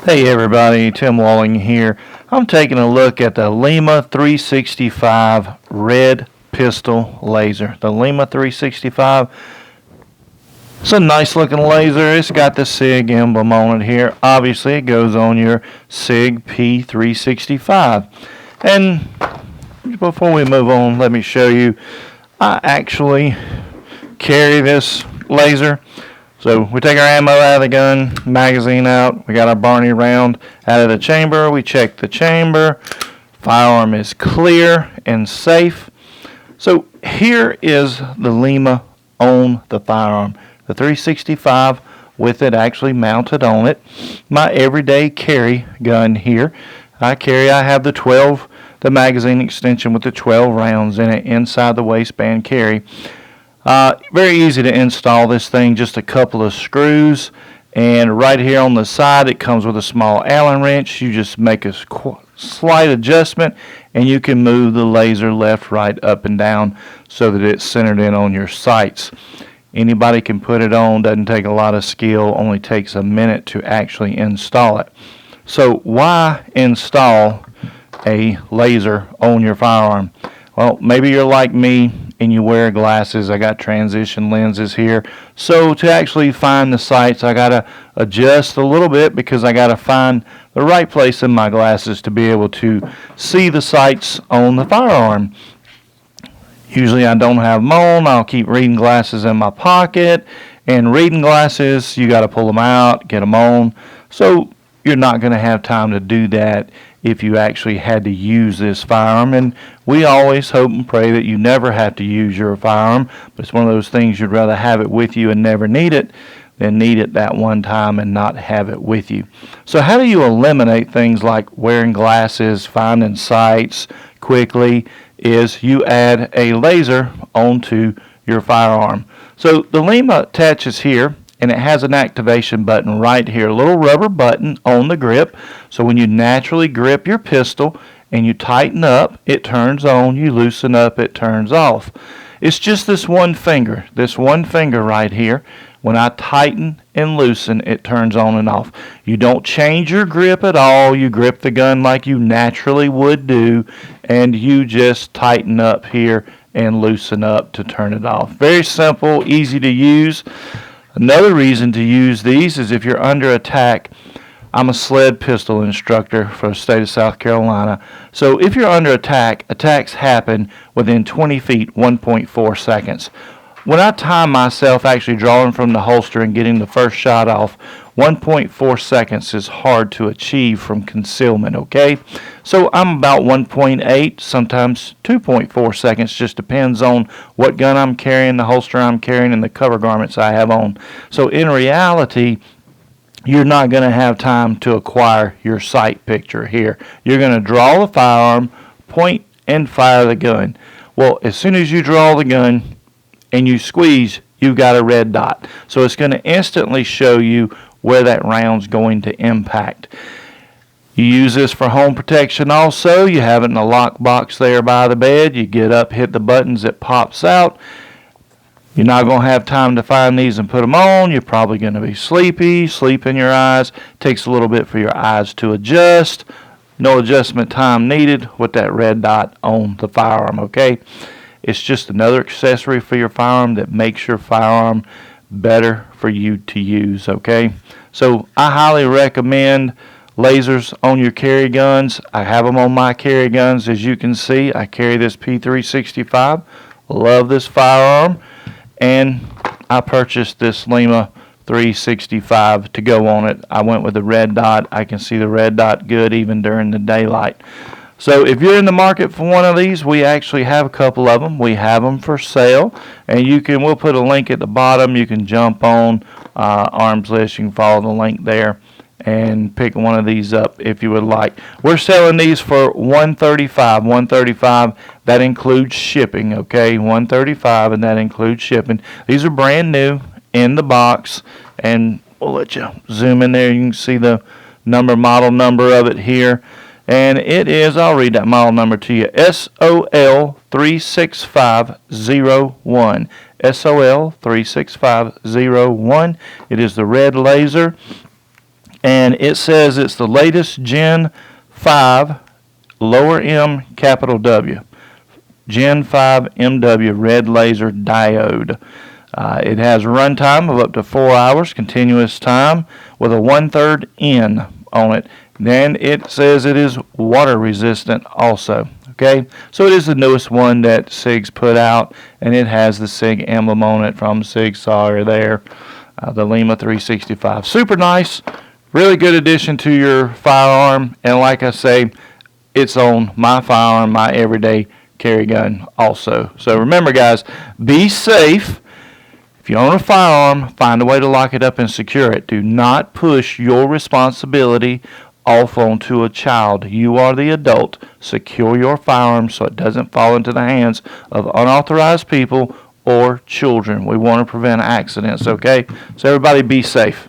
Hey everybody, Tim Walling here. I'm taking a look at the Lima365 red pistol laser. The Lima365, it's a nice looking laser. It's got the Sig emblem on it here. Obviously it goes on your Sig P365. And before we move on, let me show you, I actually carry this laser. So we take our ammo out of the gun, magazine out, we got our Barney round out of the chamber, we check the chamber, firearm is clear and safe. So here is the Lima on the firearm, the 365 with it actually mounted on it. My everyday carry gun here, I have the magazine extension with the 12 rounds in it inside the waistband carry. Very easy to install this thing, just a couple of screws, and right here on the side it comes with a small Allen wrench. You just make a slight adjustment and you can move the laser left, right, up and down so that it's centered in on your sights. Anybody can put it on, doesn't take a lot of skill, only takes a minute to actually install it. So why install a laser on your firearm? Well, maybe you're like me and you wear glasses. I got transition lenses here. So to actually find the sights, I got to adjust a little bit because I got to find the right place in my glasses to be able to see the sights on the firearm. Usually I don't have them on. I'll keep reading glasses in my pocket. And reading glasses, you got to pull them out, get them on. So you're not going to have time to do that if you actually had to use this firearm. And we always hope and pray that you never have to use your firearm, but it's one of those things you'd rather have it with you and never need it than need it that one time and not have it with you. So how do you eliminate things like wearing glasses, finding sights quickly? Is you add a laser onto your firearm. So the Lima attaches here, and it has an activation button right here, a little rubber button on the grip. So when you naturally grip your pistol and you tighten up, it turns on. You loosen up, it turns off. It's just this one finger right here. When I tighten and loosen, it turns on and off. You don't change your grip at all. You grip the gun like you naturally would do, and you just tighten up here and loosen up to turn it off. Very simple, easy to use. Another reason to use these is if you're under attack. I'm a sled pistol instructor for the state of South Carolina. So if you're under attack, attacks happen within 20 feet, 1.4 seconds. When I time myself actually drawing from the holster and getting the first shot off, 1.4 seconds is hard to achieve from concealment, okay? So I'm about 1.8, sometimes 2.4 seconds, just depends on what gun I'm carrying, the holster I'm carrying, and the cover garments I have on. So in reality, you're not going to have time to acquire your sight picture here. You're going to draw the firearm, point, and fire the gun. Well, as soon as you draw the gun and you squeeze, you've got a red dot. So it's going to instantly show you where that round's going to impact. You use this for home protection also. You have it in a lock box there by the bed. You get up, hit the buttons, it pops out. You're not going to have time to find these and put them on. You're probably going to be sleepy, sleep in your eyes. Takes a little bit for your eyes to adjust. No adjustment time needed with that red dot on the firearm, okay? It's just another accessory for your firearm that makes your firearm better for you to use, okay? So I highly recommend lasers on your carry guns. I have them on my carry guns. As you can see, I carry this P365. Love this firearm. And I purchased this Lima 365 to go on it. I went with the red dot. I can see the red dot good even during the daylight. So if you're in the market for one of these, we actually have a couple of them. We have them for sale, and we'll put a link at the bottom. You can jump on Arms List. You can follow the link there and pick one of these up if you would like. We're selling these for $135. $135. That includes shipping, okay? $135, and that includes shipping. These are brand new in the box, and we'll let you zoom in there. You can see the model number of it here. And it is, I'll read that model number to you, SOL 36501. SOL 36501. It is the red laser. And it says it's the latest Gen 5 lower M capital W. Gen 5 MW red laser diode. It has a runtime of up to 4 hours continuous time with a 1/3 N on it. Then it says it is water resistant also. Okay, so it is the newest one that Sig's put out, and it has the Sig emblem on it from Sig Sauer there, the Lima365. Super nice, really good addition to your firearm, and like I say, it's on my firearm, my everyday carry gun also. So remember guys, be safe. If you own a firearm, find a way to lock it up and secure it. Do not push your responsibility off onto a child. You are the adult. Secure your firearm so it doesn't fall into the hands of unauthorized people or children. We want to prevent accidents, okay? So everybody be safe.